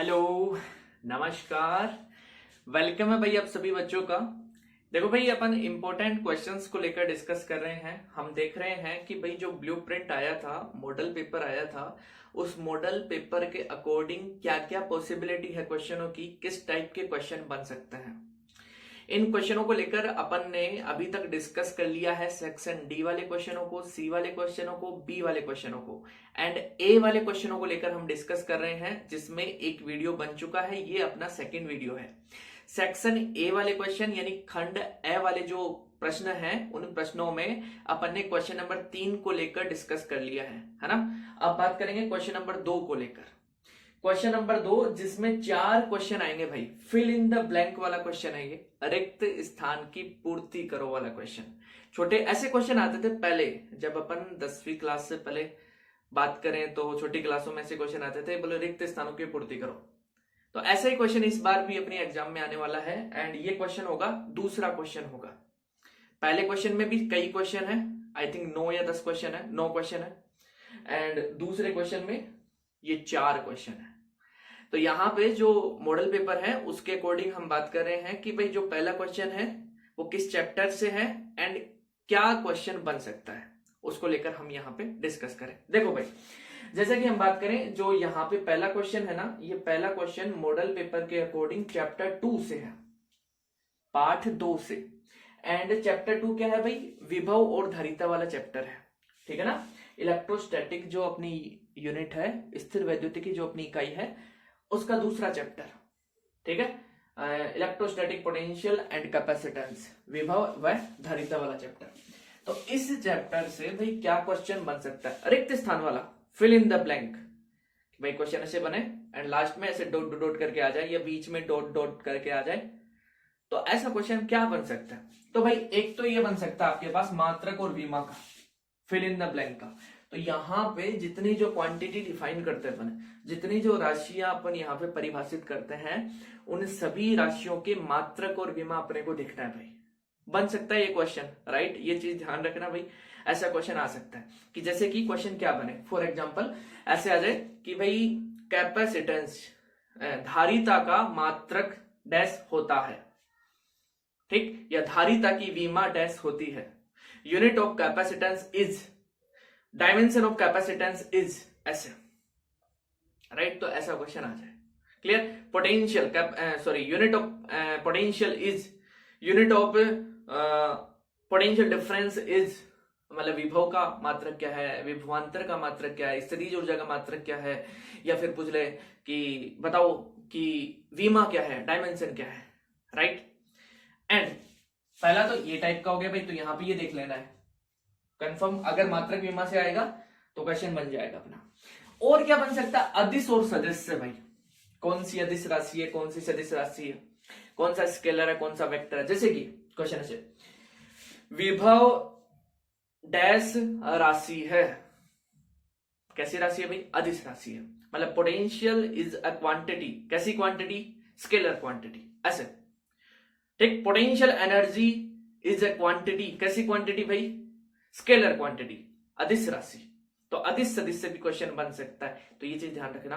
Hello, नमस्कार। Welcome है भाई आप सभी बच्चों का। देखो भाई, अपन इंपॉर्टेंट क्वेश्चंस को लेकर डिस्कस कर रहे हैं। हम देख रहे हैं कि भाई जो ब्लूप्रिंट आया था, मॉडल पेपर आया था, उस मॉडल पेपर के अकॉर्डिंग क्या क्या पॉसिबिलिटी है क्वेश्चनों की, किस टाइप के क्वेश्चन बन सकते हैं। इन क्वेश्चनों को लेकर अपन ने अभी तक डिस्कस कर लिया है सेक्शन डी वाले क्वेश्चनों को, सी वाले क्वेश्चनों को, बी वाले क्वेश्चनों को एंड ए वाले क्वेश्चनों को लेकर हम डिस्कस कर रहे हैं, जिसमें एक वीडियो बन चुका है। ये अपना सेकंड वीडियो है। सेक्शन ए वाले क्वेश्चन यानी खंड ए वाले जो प्रश्न हैं, उन प्रश्नों में अपन ने क्वेश्चन नंबर 3 को लेकर डिस्कस कर लिया है ना। अब बात करेंगे क्वेश्चन नंबर 2 को लेकर। क्वेश्चन नंबर 2 जिसमें 4 क्वेश्चन आएंगे भाई। फिल इन द ब्लैंक वाला क्वेश्चन है ये, रिक्त स्थान की पूर्ति करो वाला क्वेश्चन। छोटे ऐसे क्वेश्चन आते थे पहले, जब अपन 10वीं क्लास से पहले बात करें तो छोटी क्लासों में ऐसे क्वेश्चन आते थे, बोले रिक्त स्थानों की पूर्ति करो। तो ऐसा ही क्वेश्चन इस बार भी अपने एग्जाम में आने वाला है एंड ये क्वेश्चन होगा, दूसरा क्वेश्चन होगा। पहले क्वेश्चन में भी कई क्वेश्चन है, आई थिंक 9 या 10 क्वेश्चन है, 9 क्वेश्चन है एंड दूसरे क्वेश्चन में ये 4 क्वेश्चन है। तो यहाँ पे जो मॉडल पेपर है उसके अकॉर्डिंग हम बात कर रहे हैं कि भाई जो पहला क्वेश्चन है वो किस चैप्टर से है एंड क्या क्वेश्चन बन सकता है, उसको लेकर हम यहाँ पे डिस्कस करें। देखो भाई, जैसे कि हम बात करें, जो यहाँ पे पहला क्वेश्चन है ना, ये पहला क्वेश्चन मॉडल पेपर के अकॉर्डिंग चैप्टर 2 से है, पाठ 2 से। एंड चैप्टर 2 क्या है भाई? विभव और धारिता वाला चैप्टर है, ठीक है ना। इलेक्ट्रोस्टैटिक जो अपनी यूनिट है, स्थिर वैद्युतिकी जो अपनी इकाई है, उसका दूसरा चैप्टर, ठीक है। इलेक्ट्रोस्टैटिक पोटेंशियल एंड कैपेसिटेंस, विभव व धारिता वाला चैप्टर। तो इस चैप्टर से भाई क्या क्वेश्चन बन सकता है? रिक्त स्थान वाला, फिल इन द ब्लैंक। भाई क्वेश्चन ऐसे बने एंड लास्ट में ऐसे डॉट डॉट करके आ जाए या बीच में डॉट डॉट करके आ जाए, तो ऐसा क्वेश्चन क्या बन सकता है? तो भाई एक तो ये बन सकता है आपके पास मात्रक और विमा का, फिल इन द ब्लैंक का। तो यहाँ पे जितनी जो क्वांटिटी डिफाइन करते हैं अपन, जितनी जो राशियां अपन यहाँ पे परिभाषित करते हैं, उन सभी राशियों के मात्रक और विमा अपने को दिखना है भाई। बन सकता है ये क्वेश्चन, राइट। ये चीज ध्यान रखना भाई, ऐसा क्वेश्चन आ सकता है कि जैसे कि क्वेश्चन क्या बने, फॉर एग्जाम्पल ऐसे आ जाए कि भाई कैपेसिटेंस, धारिता का मात्रक डैश होता है, ठीक, या धारिता की विमा डैश होती है, unit of capacitance is, dimension of capacitance is, ऐसे, राइट। तो ऐसा क्वेश्चन आ जाए, clear. Potential unit of potential is, unit of potential difference is, मतलब विभव का मात्रक क्या है, विभवांतर का मात्रक क्या है, स्थितिज ऊर्जा का मात्रक क्या है, या फिर पूछ ले कि बताओ कि विमा क्या है, डायमेंशन क्या है, राइट। एंड पहला तो ये टाइप का हो गया भाई, तो यहां पे ये देख लेना है कंफर्म। अगर मात्रक विमा से आएगा तो क्वेश्चन बन जाएगा अपना। और क्या बन सकता है? अदिश और सदिश से भाई, कौन सी अदिश राशि है, कौन सी सदिश राशि है, कौन सा स्केलर है, कौन सा वेक्टर है। जैसे कि क्वेश्चन ऐसे, विभव डैश राशि है, कैसी राशि है भाई? अदिश राशि है। मतलब पोटेंशियल इज अ क्वांटिटी, कैसी क्वांटिटी? स्केलर क्वांटिटी, ऐसे, ठीक। Potential energy is a quantity, कैसी क्वांटिटी भाई? स्केलर क्वांटिटी, अदिश राशि। तो अदिश सदिश से भी क्वेश्चन बन सकता है, तो ये चीज ध्यान रखना।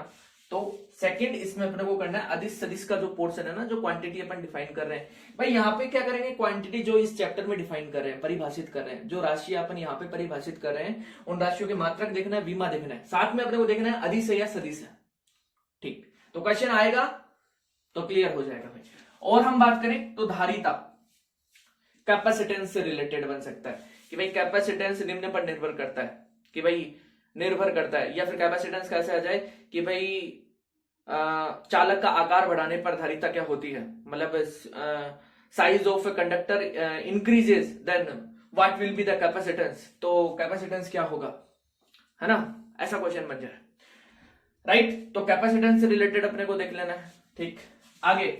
तो सेकंड इसमें अपने को करना है, अदिश सदिश का जो पोर्शन है ना, जो क्वांटिटी अपन डिफाइन कर रहे हैं भाई, यहाँ पे क्या करेंगे, क्वांटिटी जो इस चैप्टर में डिफाइन कर रहे हैं, परिभाषित कर रहे हैं, जो राशि अपन यहाँ पे परिभाषित कर रहे हैं, उन राशियों के मात्रक देखना है, विमा देखना है, साथ में अपने को देखना है अदिश है या सदिश है, ठीक। तो क्वेश्चन आएगा तो क्लियर हो जाएगा भाई। और हम बात करें तो धारिता, कैपेसिटेंस से रिलेटेड बन सकता है कि भाई कैपेसिटेंस निम्न पर निर्भर करता है, कि भाई निर्भर करता है, या फिर कैपेसिटेंस कैसे आ जाए कि भाई चालक का आकार बढ़ाने पर धारिता क्या होती है, मतलब size of conductor increases then what will be the capacitance, तो कैपेसिटेंस क्या होगा, है ना। ऐसा क्वेश्चन बन जाए, राइट। तो कैपेसिटेंस से रिलेटेड अपने को देख लेना है, ठीक। आगे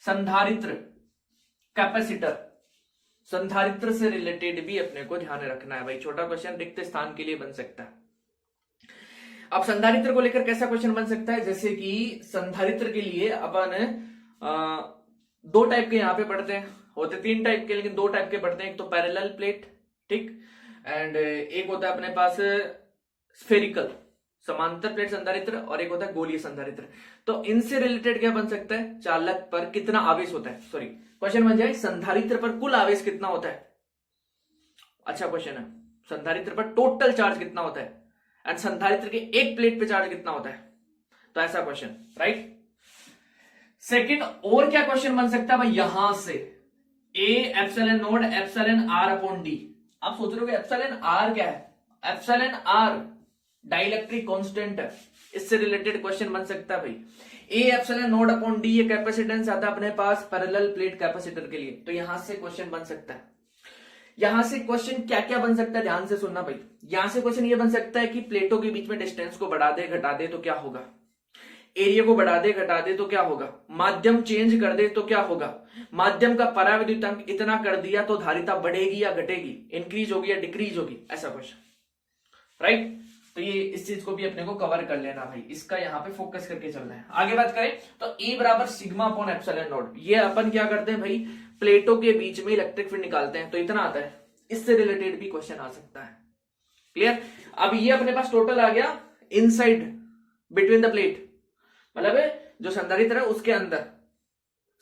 संधारित्र, कैपेसिटर, संधारित्र से रिलेटेड भी अपने को ध्यान रखना है भाई। छोटा क्वेश्चन रिक्त स्थान के लिए बन सकता है। अब संधारित्र को लेकर कैसा क्वेश्चन बन सकता है? जैसे कि संधारित्र के लिए अपन 2 टाइप के यहाँ पे पढ़ते हैं, होते 3 टाइप के, लेकिन 2 टाइप के पढ़ते हैं। एक तो पैरेलल प्लेट, ठीक, एंड एक होता है अपने पास स्फेरिकल, समांतर प्लेट संधारित्र और एक होता है गोलीय संधारित्र। तो इनसे रिलेटेड क्या बन सकता है, चालक पर कितना आवेश होता है, सॉरी क्वेश्चन बन जाए संधारित्र पर कुल आवेश कितना होता है। अच्छा क्वेश्चन है, संधारित्र पर टोटल चार्ज कितना होता है एंड संधारित्र के एक प्लेट पे चार्ज कितना होता है, तो ऐसा क्वेश्चन, राइट। सेकंड और क्या क्वेश्चन बन सकता है भाई, यहां से A epsilon naught epsilon R upon D. आप सोच रहे हो एप्सिलॉन आर क्या है, एप्सिलॉन आर डाइलेक्ट्रिक कांस्टेंट है, इससे रिलेटेड क्वेश्चन बन सकता है भाई। ए एप्सिलॉन नोट अपॉन डी ये कैपेसिटेंस आता है अपने पास पैरेलल प्लेट कैपेसिटर के लिए, तो यहां से क्वेश्चन बन सकता है। यहां से क्वेश्चन क्या क्या बन सकता है, ध्यान से सुनना भाई। यहां से क्वेश्चन ये बन सकता है कि प्लेटों के बीच में डिस्टेंस को बढ़ा दे घटा दे तो क्या होगा, एरिया को बढ़ा दे घटा दे तो क्या होगा, माध्यम चेंज कर दे तो क्या होगा, माध्यम का पराविद्युतांक इतना कर दिया तो धारिता बढ़ेगी या घटेगी, इंक्रीज होगी या डिक्रीज होगी, ऐसा क्वेश्चन, राइट। तो ये इस चीज को भी अपने को कवर कर लेना भाई, इसका यहाँ पे फोकस करके चलना है। आगे बात करें तो E बराबर सिग्मा अपॉन एप्सिलॉन नॉट, ये अपन क्या करते हैं भाई, प्लेटों के बीच में इलेक्ट्रिक फील्ड निकालते हैं, तो इतना आता है, इससे रिलेटेड भी क्वेश्चन आ सकता है, क्लियर। अब ये अपने पास टोटल आ गया इनसाइड बिटवीन द प्लेट, मतलब जो संधारित्र है उसके अंदर,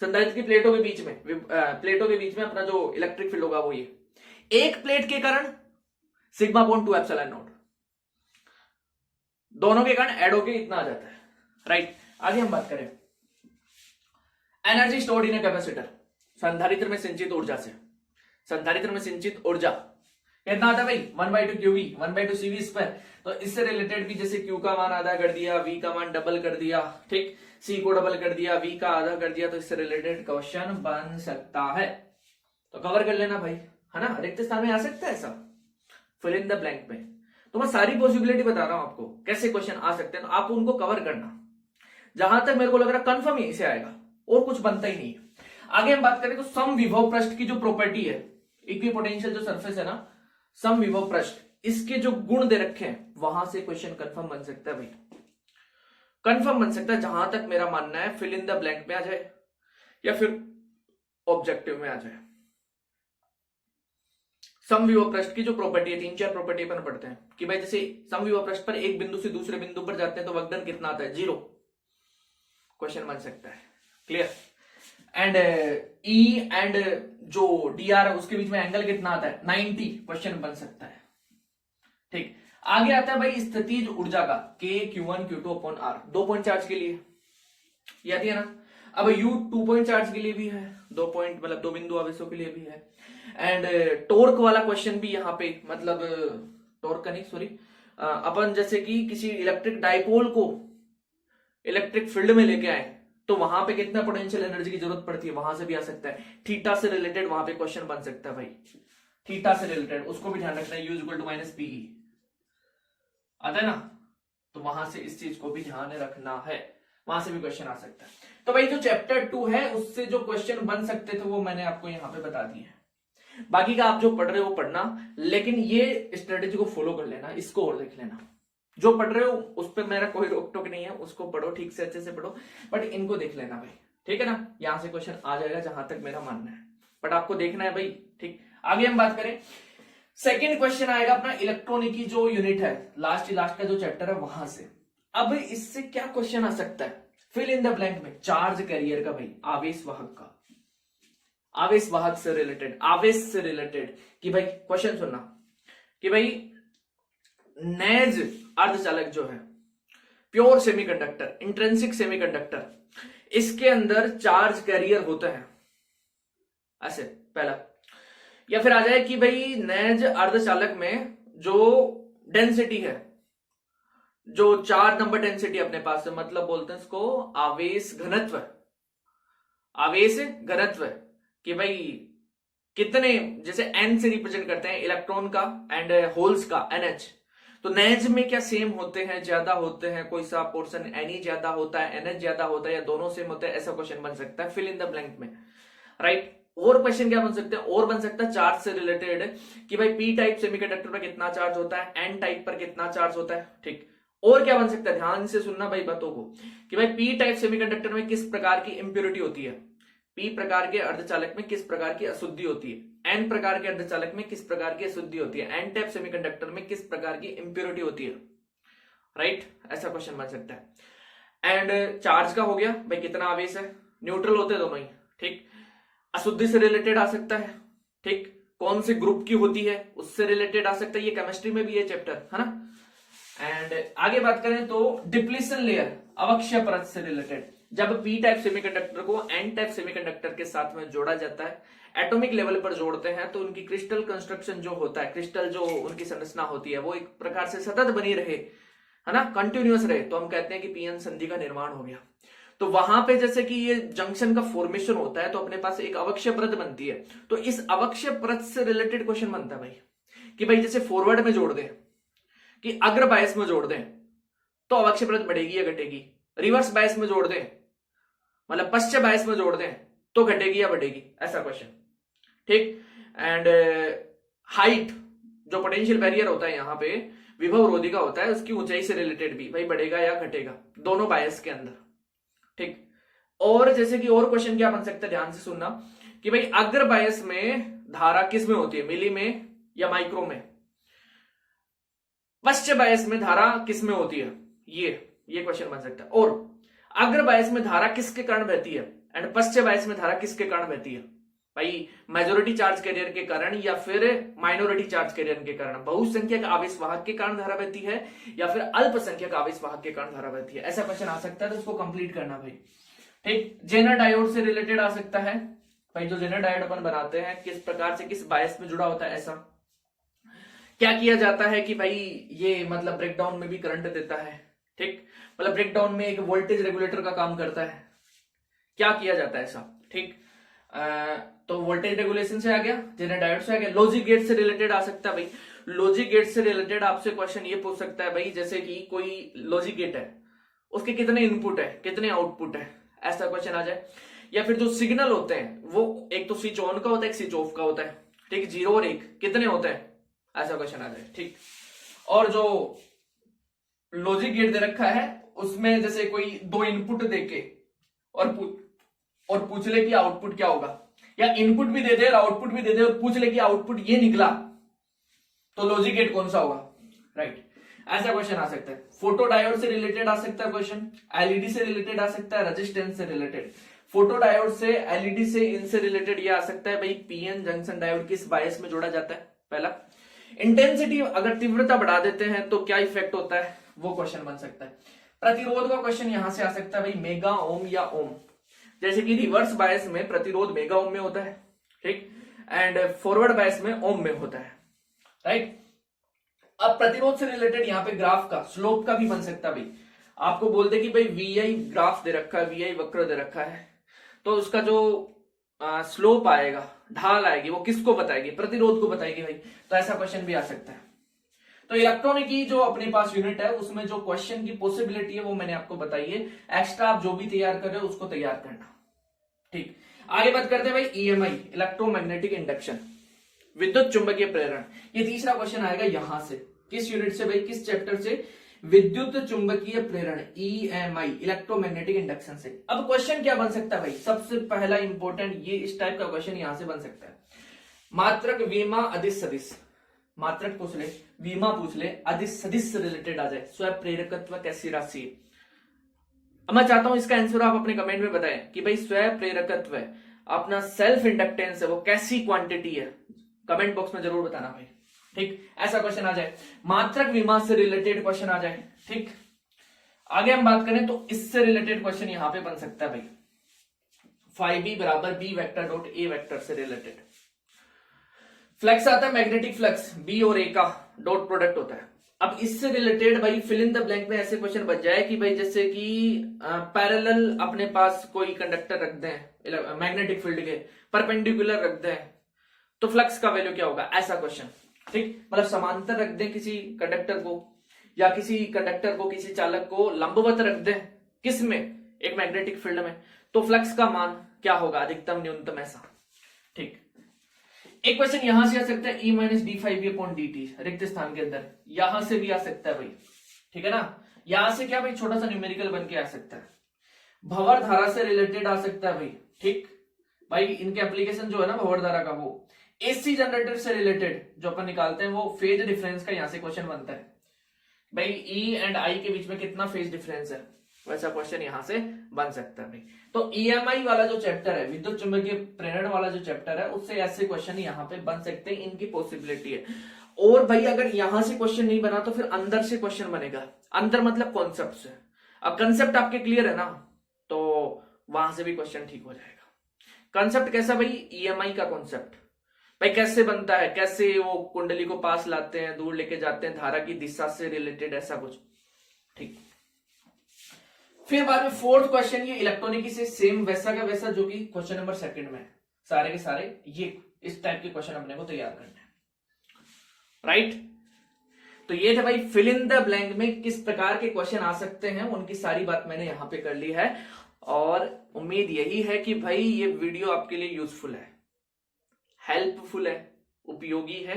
संधारित्र की प्लेटों के बीच में, प्लेटों के बीच में अपना जो इलेक्ट्रिक फील्ड होगा वो ये एक प्लेट के कारण सिग्मा अपॉन 2 एप्सिलॉन नॉट, दोनों के कारण ऐड होके इतना आ जाता है, राइट। आगे हम बात करें energy stored in a capacitor, संधारित्र में संचित ऊर्जा से, संधारित्र में संचित ऊर्जा कितना आता है भाई, 1/2 QV 1/2 CV स्क्वायर। तो इससे रिलेटेड भी जैसे Q का मान आधा कर दिया, V का मान डबल कर दिया, ठीक, C को डबल कर दिया, V का आधा कर दिया, तो इससे रिलेटेड क्वेश्चन बन सकता है, तो कवर कर लेना भाई, है ना। रिक्त स्थान में आ सकता है ऐसा, फिल इन द ब्लैंक में। तो मैं सारी पॉसिबिलिटी बता रहा हूं आपको कैसे क्वेश्चन आ सकते हैं, तो आप उनको कवर करना। जहां तक मेरे को लग रहा है कंफर्म ही से आएगा और कुछ बनता ही नहीं है। आगे हम बात करें तो सम विभव पृष्ठ की जो प्रॉपर्टी है, इक्विपोटेंशियल जो सरफेस है ना, सम विभव पृष्ठ, इसके जो गुण दे रखे हैं वहां से क्वेश्चन कंफर्म बन सकता है भाई, कंफर्म बन सकता है। जहां तक मेरा मानना है फिल इन द ब्लैंक में आ जाए या फिर ऑब्जेक्टिव में आ जाए। सम विभव पृष्ठ की जो प्रॉपर्टी है, 3-4 प्रॉपर्टी अपन पढ़ते हैं कि भाई जैसे सम विभव पृष्ठ पर एक बिंदु से दूसरे बिंदु पर जाते हैं तो वक्र कितना आता है, 0, क्वेश्चन बन सकता है, क्लियर। एंड E एंड जो DR है उसके बीच में एंगल कितना आता है, 90, क्वेश्चन बन सकता है, ठीक। आगे आता है भाई स्थितिज ऊर्जा का K Q1 Q2 upon R, 2 point charge के लिए याद है ना। अब U 2 पॉइंट चार्ज के लिए भी है, 2 पॉइंट मतलब 2 बिंदु आवेशों के लिए भी है। एंड टॉर्क वाला क्वेश्चन भी यहाँ पे, मतलब टॉर्क का नहीं सॉरी, अपन जैसे कि किसी इलेक्ट्रिक डाइपोल को इलेक्ट्रिक फील्ड में लेके आए तो वहां पे कितना पोटेंशियल एनर्जी की जरूरत पड़ती है, वहां से भी आ सकता है। थीटा से रिलेटेड वहां पे क्वेश्चन बन सकता है भाई, थीटा से रिलेटेड, उसको भी ध्यान रखना है, U = -PE आता है ना, तो वहां से इस चीज को भी ध्यान रखना है, वहां से भी क्वेश्चन आ सकता है। तो भाई जो चैप्टर 2 है उससे जो क्वेश्चन बन सकते थे वो मैंने आपको यहाँ पे बता दिए हैं। बाकी का आप जो पढ़ रहे हो वो पढ़ना, लेकिन ये स्ट्रेटेजी को फॉलो कर लेना, इसको और देख लेना। जो पढ़ रहे हो उस पर मेरा कोई रोक टोक नहीं है, उसको पढ़ो ठीक से, अच्छे से पढ़ो, बट इनको देख लेना भाई, ठीक है ना। यहां से क्वेश्चन आ जाएगा जहां तक मेरा मानना है, बट आपको देखना है भाई, ठीक। आगे हम बात करें, सेकेंड क्वेश्चन आएगा अपना इलेक्ट्रॉनिकी जो यूनिट है, लास्ट का जो चैप्टर है वहां से। अब इससे क्या क्वेश्चन आ सकता है, फिल इन द ब्लैंक में, चार्ज कैरियर का भाई, आवेश वाहक का, आवेश वाहक से रिलेटेड, आवेश से रिलेटेड कि भाई क्वेश्चन सुनना कि भाई नेज अर्धचालक जो है, प्योर सेमीकंडक्टर, इंट्रिंसिक सेमीकंडक्टर, इसके अंदर चार्ज कैरियर होता है ऐसे, पहला। या फिर आ जाए कि भाई नेज अर्धचालक में जो डेंसिटी है, जो 4 नंबर डेंसिटी अपने पास है, मतलब बोलते हैं इसको आवेश घनत्व, आवेश घनत्व कि भाई कितने, जैसे N से रिप्रेजेंट करते हैं इलेक्ट्रॉन का एंड होल्स का NH, तो नेज में क्या सेम होते हैं, ज्यादा होते हैं, कोई सा पोर्शन Ne ज्यादा होता है, NH ज्यादा होता है, या दोनों सेम होते हैं, ऐसा क्वेश्चन बन सकता है फिल इन द ब्लैंक में, राइट। और क्वेश्चन क्या बन सकते हैं, और बन सकता है चार्ज से रिलेटेड कि भाई P टाइप सेमीकंडक्टर पर कितना चार्ज होता है, N टाइप पर कितना चार्ज होता है, ठीक। और क्या बन सकता है, ध्यान से सुनना भाई बातों को, कि भाई P टाइप सेमीकंडक्टर में किस प्रकार की इंप्योरिटी होती है, P प्रकार के अर्धचालक में किस प्रकार की अशुद्धि होती है, N प्रकार के अर्धचालक में किस प्रकार की अशुद्धि होती है, N टाइप सेमीकंडक्टर में किस प्रकार की इंप्योरिटी होती राइट, ऐसा क्वेश्चन बन सकता है। एंड चार्ज का हो गया भाई, कितना आवेश है, न्यूट्रल होते हैं दोनों ही, ठीक। अशुद्धि से रिलेटेड आ सकता है, ठीक, कौन से ग्रुप की होती है उससे रिलेटेड आ सकता है, ये केमिस्ट्री में भी है चैप्टर, है ना। एंड आगे बात करें तो डिप्लीशन लेयर, अवक्षय परत से रिलेटेड, जब पी टाइप सेमीकंडक्टर को एन टाइप सेमीकंडक्टर के साथ में जोड़ा जाता है, एटॉमिक लेवल पर जोड़ते हैं, तो उनकी क्रिस्टल कंस्ट्रक्शन जो होता है, क्रिस्टल जो उनकी संरचना होती है वो एक प्रकार से सतत बनी रहे, है ना, कंटिन्यूअस रहे, तो हम कहते हैं कि पीएन संधि का निर्माण हो गया। तो वहां पे जैसे कि ये जंक्शन का फॉर्मेशन होता है, तो अपने पास एक अवक्षय परत बनती है, तो इस अवक्षय परत से रिलेटेड क्वेश्चन बनता है भाई, कि भाई जैसे फॉरवर्ड में जोड़ दें, कि अग्र बायस में जोड़ दें तो अवक्षय परत बढ़ेगी या घटेगी, रिवर्स बायस में जोड़ दें मतलब पश्चिम बायस में जोड़ दें तो घटेगी या बढ़ेगी, ऐसा क्वेश्चन, ठीक। एंड हाइट, जो पोटेंशियल बैरियर होता है यहाँ पे विभव रोधी का होता है, उसकी ऊंचाई से रिलेटेड भी भाई बढ़ेगा या घटेगा, दोनों बायस के अंदर, ठीक। और जैसे कि और क्वेश्चन क्या बन सकता है, ध्यान से सुनना, कि भाई अग्र बायस में धारा किस में होती है, मिली में या माइक्रो में, पश्चिम बायस में धारा किस में होती है, ये क्वेश्चन बन सकता है। और अग्र बायस में धारा किसके कारण बहती है एंड पश्चिम बायस में धारा किसके कारण बहती है, भाई मेजोरिटी चार्ज कैरियर के कारण या फिर माइनॉरिटी चार्ज कैरियर के कारण, बहुसंख्यक आवेश वाहक के कारण धारा बहती है या फिर अल्पसंख्यक आवेश वाहक के कारण धारा बहती है, ऐसा क्वेश्चन आ सकता है, तो उसको कंप्लीट करना भाई, ठीक। जेनर डायोड से रिलेटेड आ सकता है भाई, जो जेनर डायोड अपन बनाते हैं किस प्रकार से किस बायस में जुड़ा होता है, ऐसा क्या किया जाता है कि भाई ये मतलब ब्रेकडाउन में भी करंट देता है, ठीक, मतलब ब्रेकडाउन में एक वोल्टेज रेगुलेटर का काम करता है, क्या किया जाता है ऐसा, ठीक। तो वोल्टेज रेगुलेशन से आ गया, जेनर डायोड से आ गया। लॉजिक गेट से रिलेटेड आ सकता है भाई, लॉजिक गेट से रिलेटेड आपसे क्वेश्चन ये पूछ सकता है भाई, जैसे कि कोई लॉजिक गेट है, उसके कितने इनपुट है कितने आउटपुट है, ऐसा क्वेश्चन आ जाए। या फिर जो सिग्नल होते हैं वो एक तो स्विच ऑन का होता है, एक स्विच ऑफ का होता है, ठीक, 0 और 1 कितने होते हैं, ऐसा क्वेश्चन आ जाए, ठीक। और जो लॉजिक गेट दे रखा है उसमें जैसे कोई 2 इनपुट देके और पूछ ले कि आउटपुट क्या होगा, या इनपुट भी दे दे और आउटपुट भी दे दे और पूछ ले कि आउटपुट ये निकला, तो लॉजिक गेट कौन सा होगा, राइट, ऐसा क्वेश्चन आ सकता है। फोटो डायोड से रिलेटेड आ सकता है क्वेश्चन, एलईडी से रिलेटेड आ सकता है, रेजिस्टेंस से रिलेटेड, फोटो डायोड से, एलईडी से, इनसे रिलेटेड ये आ सकता है भाई, पीएन जंक्शन डायोड किस बायस में जोड़ा जाता है, पहला। इंटेंसिटी, अगर तीव्रता बढ़ा देते हैं तो क्या इफेक्ट होता है, वो क्वेश्चन बन सकता है। प्रतिरोध का क्वेश्चन यहां से आ सकता है भाई, मेगा ओम या ओम, जैसे कि रिवर्स बायस में प्रतिरोध मेगा ओम में होता है, ठीक, एंड फॉरवर्ड बायस में ओम में होता है, राइट। अब प्रतिरोध से रिलेटेड यहाँ पे ग्राफ का, स्लोप का भी बन सकता है भाई, आपको बोलते कि भाई वीआई ग्राफ दे रखा है, वीआई वक्र दे रखा है, तो उसका जो स्लोप आएगा, ढाल आएगी, वो किसको बताएगी, प्रतिरोध को बताएगी भाई, तो ऐसा क्वेश्चन भी आ सकता है। तो इलेक्ट्रॉनिक की जो अपने पास यूनिट है उसमें जो क्वेश्चन की पॉसिबिलिटी है वो मैंने आपको बताई है, एक्स्ट्रा आप जो भी तैयार कर रहे हो उसको तैयार करना, ठीक। आगे बात करते हैं भाई, ईएमआई, इलेक्ट्रोमैग्नेटिक इंडक्शन, विद्युत चुंबकीय प्रेरण, ये तीसरा क्वेश्चन आएगा यहां से, किस यूनिट से भाई, किस चैप्टर से, विद्युत चुंबकीय प्रेरण, ईएमआई, इलेक्ट्रोमैग्नेटिक इंडक्शन से। अब क्वेश्चन क्या बन सकता है भाई, सबसे पहला इंपॉर्टेंट ये इस टाइप का क्वेश्चन यहां से बन सकता है, मात्रक, विमा, अदिश, सदिश, मात्रक पूछ ले, विमा पूछ ले, अदिश सदिश से रिलेटेड आ जाए, स्वयं प्रेरकत्व कैसी राशि। अब मैं चाहता हूं इसका आंसर आप अपने कमेंट में बताएं कि भाई स्वयं प्रेरकत्व अपना सेल्फ इंडक्टेंस है वो कैसी क्वांटिटी है, कमेंट बॉक्स में जरूर बताना भाई, ठीक। ऐसा क्वेश्चन आ जाए, मात्रक विमा से रिलेटेड क्वेश्चन आ जाए, ठीक। आगे हम बात करें तो इससे रिलेटेड क्वेश्चन यहां पे बन सकता है भाई, फाई बी बराबर B vector dot A vector से रिलेटेड। फ्लक्स आता है मैग्नेटिक फ्लक्स, बी और ए का डॉट प्रोडक्ट होता है। अब इससे रिलेटेड भाई फिल इन द ब्लैंक में ऐसे क्वेश्चन बच जाए कि भाई जैसे कि पैरेलल अपने पास कोई कंडक्टर रख दें मैग्नेटिक फील्ड के, परपेंडिकुलर रख दें, तो फ्लक्स का वैल्यू क्या होगा, ऐसा क्वेश्चन, ठीक। मतलब समांतर रख दें किसी कंडक्टर को, या किसी कंडक्टर को, किसी चालक को लंबवत रख दें, किस में, एक मैग्नेटिक फील्ड में, तो फ्लक्स का मान क्या होगा, अधिकतम न्यूनतम, ऐसा, ठीक। एक क्वेश्चन यहां से आ सकता है, E minus D five B upon D T, रिक्त स्थान के अंदर, यहां से भी आ सकता है भाई, ठीक है ना। यहां से क्या भाई, छोटा सा न्यूमेरिकल बन के आ सकता है। भंवर धारा से रिलेटेड आ सकता है भाई, ठीक भाई, इनके एप्लीकेशन जो है ना भंवर धारा का, वो एसी जनरेटर से रिलेटेड जो अपन निकालते हैं, वो फेज डिफरेंस का यहां से क्वेश्चन बनता है भाई ई एंड आई के बीच में कितना फेज डिफरेंस है, वैसा क्वेश्चन यहां से बन सकता है भाई। तो ईएमआई वाला जो चैप्टर है, विद्युत चुंबकीय प्रेरण वाला जो चैप्टर है, उससे ऐसे क्वेश्चन यहां पे बन सकते हैं, इनकी पॉसिबिलिटी है। और भाई अगर यहां से क्वेश्चन नहीं बना तो फिर अंदर से क्वेश्चन बनेगा, अंदर मतलब कॉन्सेप्ट से। अब कंसेप्ट आपके क्लियर है ना, तो वहां से भी क्वेश्चन ठीक हो जाएगा। कंसेप्ट कैसा भाई, ईएमआई का कॉन्सेप्ट भाई कैसे बनता है, कैसे वो कुंडली को पास लाते हैं, दूर लेके जाते हैं, धारा की दिशा से रिलेटेड ऐसा कुछ, ठीक। फिर बाद में फोर्थ क्वेश्चन ये इलेक्ट्रॉनिकी से सेम वैसा का वैसा जो कि क्वेश्चन नंबर सेकंड में, सारे के सारे ये इस टाइप के क्वेश्चन अपने को तैयार करने हैं, राइट। तो ये थे भाई फिल इन द ब्लैंक में किस प्रकार के क्वेश्चन आ सकते हैं, उनकी सारी बात मैंने यहां पे कर ली है। और उम्मीद यही है कि भाई ये वीडियो आपके लिए यूजफुल है, हेल्पफुल है, उपयोगी है,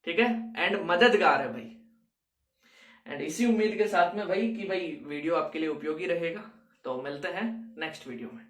ठीक है, एंड मददगार है भाई। एंड इसी उम्मीद के साथ में भाई कि भाई वीडियो आपके लिए उपयोगी रहेगा। तो मिलते हैं नेक्स्ट वीडियो में।